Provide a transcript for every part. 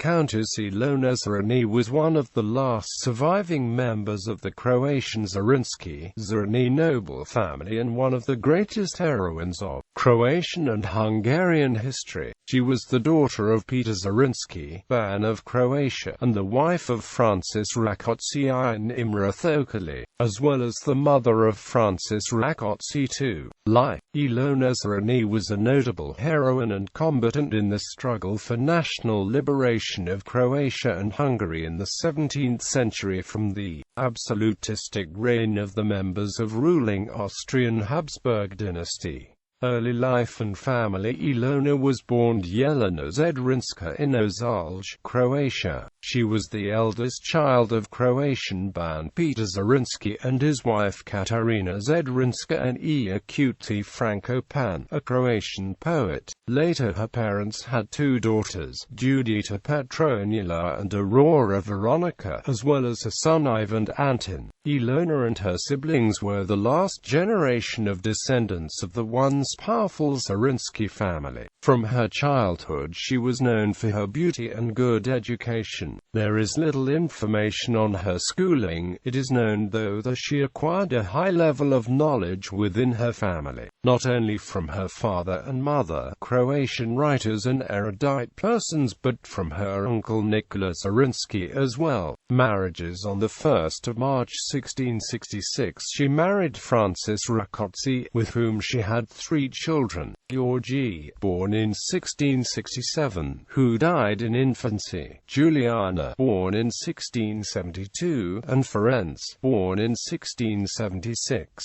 Countess Ilona Zrínyi was one of the last surviving members of the Croatian Zrinski noble family and one of the greatest heroines of Croatian and Hungarian history. She was the daughter of Petar Zrinski, Ban of Croatia, and the wife of Francis Rákóczi I and Imre Thököly, as well as the mother of Francis Rákóczi II. Ilona Zrínyi was a notable heroine and combatant in the struggle for national liberation of Croatia and Hungary in the 17th century from the absolutistic reign of the members of ruling Austrian Habsburg dynasty. Early life and family. Ilona was born Jelena Zrinska in Ozalj, Croatia. She was the eldest child of Croatian Ban Petar Zrinski and his wife Katarina Zrinska and Acute Franco Pan, a Croatian poet. Later her parents had two daughters, Judita Petronila and Aurora Veronica, as well as a son Ivan and Anton. Ilona and her siblings were the last generation of descendants of the once powerful Zrinski family. From her childhood she was known for her beauty and good education. There is little information on her schooling. It is known though that she acquired a high level of knowledge within her family, not only from her father and mother, Croatian writers and erudite persons, but from her uncle Nicholas Zrinski as well. Marriages. On the 1st of March 1666 she married Francis Rákóczi, with whom she had 3 children: Georgi, born in 1667, who died in infancy; Juliana, born in 1672, and Ferenc, born in 1676.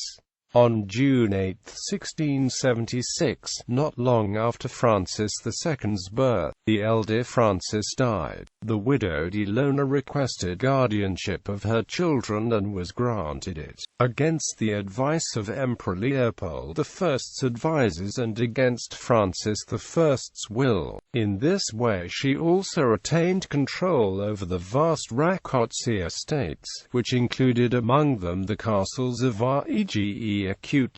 On June 8, 1676, not long after Francis II's birth, the elder Francis died. The widowed Ilona requested guardianship of her children and was granted it, against the advice of Emperor Leopold I's advisers and against Francis I's will. In this way she also attained control over the vast Rákóczi estates, which included among them the castles of Rege, Acute,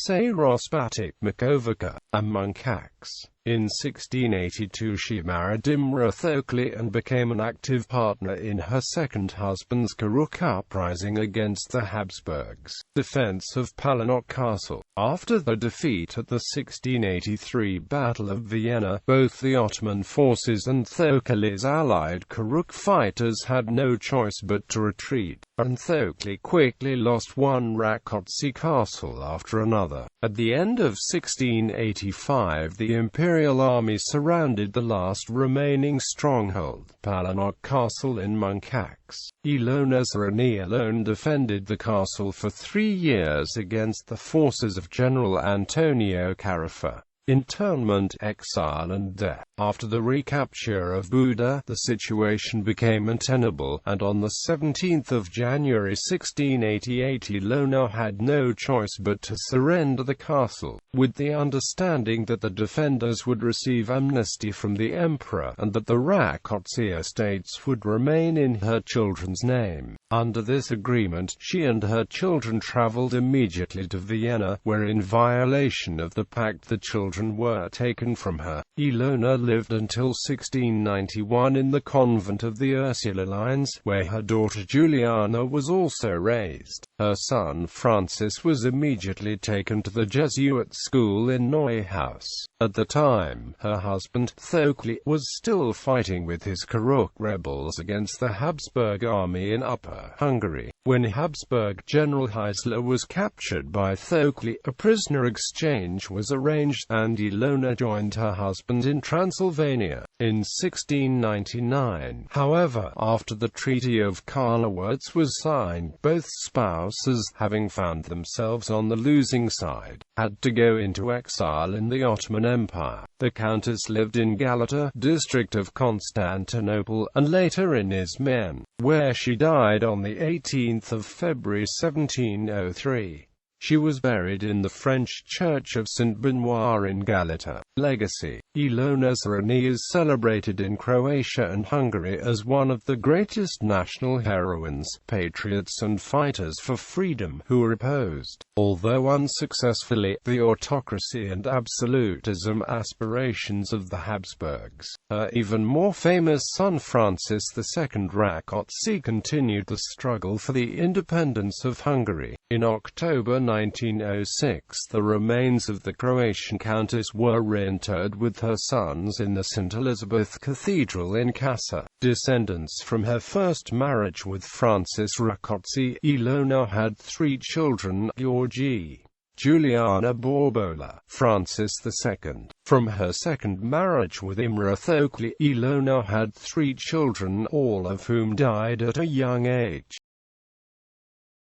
Sarospatic, Makovica, and Munkacs. In 1682 she married Imre Thököly and became an active partner in her second husband's Karuk uprising against the Habsburgs' defense of Palanok Castle. After the defeat at the 1683 Battle of Vienna, both the Ottoman forces and Thököly's allied Karuk fighters had no choice but to retreat, and Thököly quickly lost one Rákóczi castle after another. At the end of 1685 the Imperial army surrounded the last remaining stronghold, Palanok Castle in Munkacs. Ilona Zrínyi alone defended the castle for 3 years against the forces of General Antonio Carafa. Internment, exile and death. After the recapture of Buda, the situation became untenable, and on the 17th of January 1688 Ilona had no choice but to surrender the castle, with the understanding that the defenders would receive amnesty from the emperor, and that the Rákóczi estates would remain in her children's name. Under this agreement, she and her children travelled immediately to Vienna, where in violation of the pact the children were taken from her. Ilona lived until 1691 in the convent of the Ursulines, where her daughter Juliana was also raised. Her son Francis was immediately taken to the Jesuit school in Neuhaus. At the time, her husband, Thököly, was still fighting with his Karuk rebels against the Habsburg army in Upper Hungary. When Habsburg General Heisler was captured by Thököly, a prisoner exchange was arranged, and Ilona joined her husband in Transylvania. In 1699, however, after the Treaty of Karlowitz was signed, both spouses, having found themselves on the losing side, had to go into exile in the Ottoman Empire. The Countess lived in Galata, district of Constantinople, and later in Izmir, where she died on the 18th of February 1703. She was buried in the French church of Saint Benoit in Galata. Legacy. Ilona Zrínyi is celebrated in Croatia and Hungary as one of the greatest national heroines, patriots and fighters for freedom, who opposed, although unsuccessfully, the autocracy and absolutism aspirations of the Habsburgs. Her even more famous son Francis II Rákóczi continued the struggle for the independence of Hungary. In October 1906, the remains of the Croatian countess were reinterred with her sons in the St. Elizabeth Cathedral in Kassa. Descendants from her first marriage with Francis Rákóczi, Ilona had 3 children: Georgi, Juliana Borbola, Francis II. From her second marriage with Imre Thököly, Ilona had 3 children, all of whom died at a young age.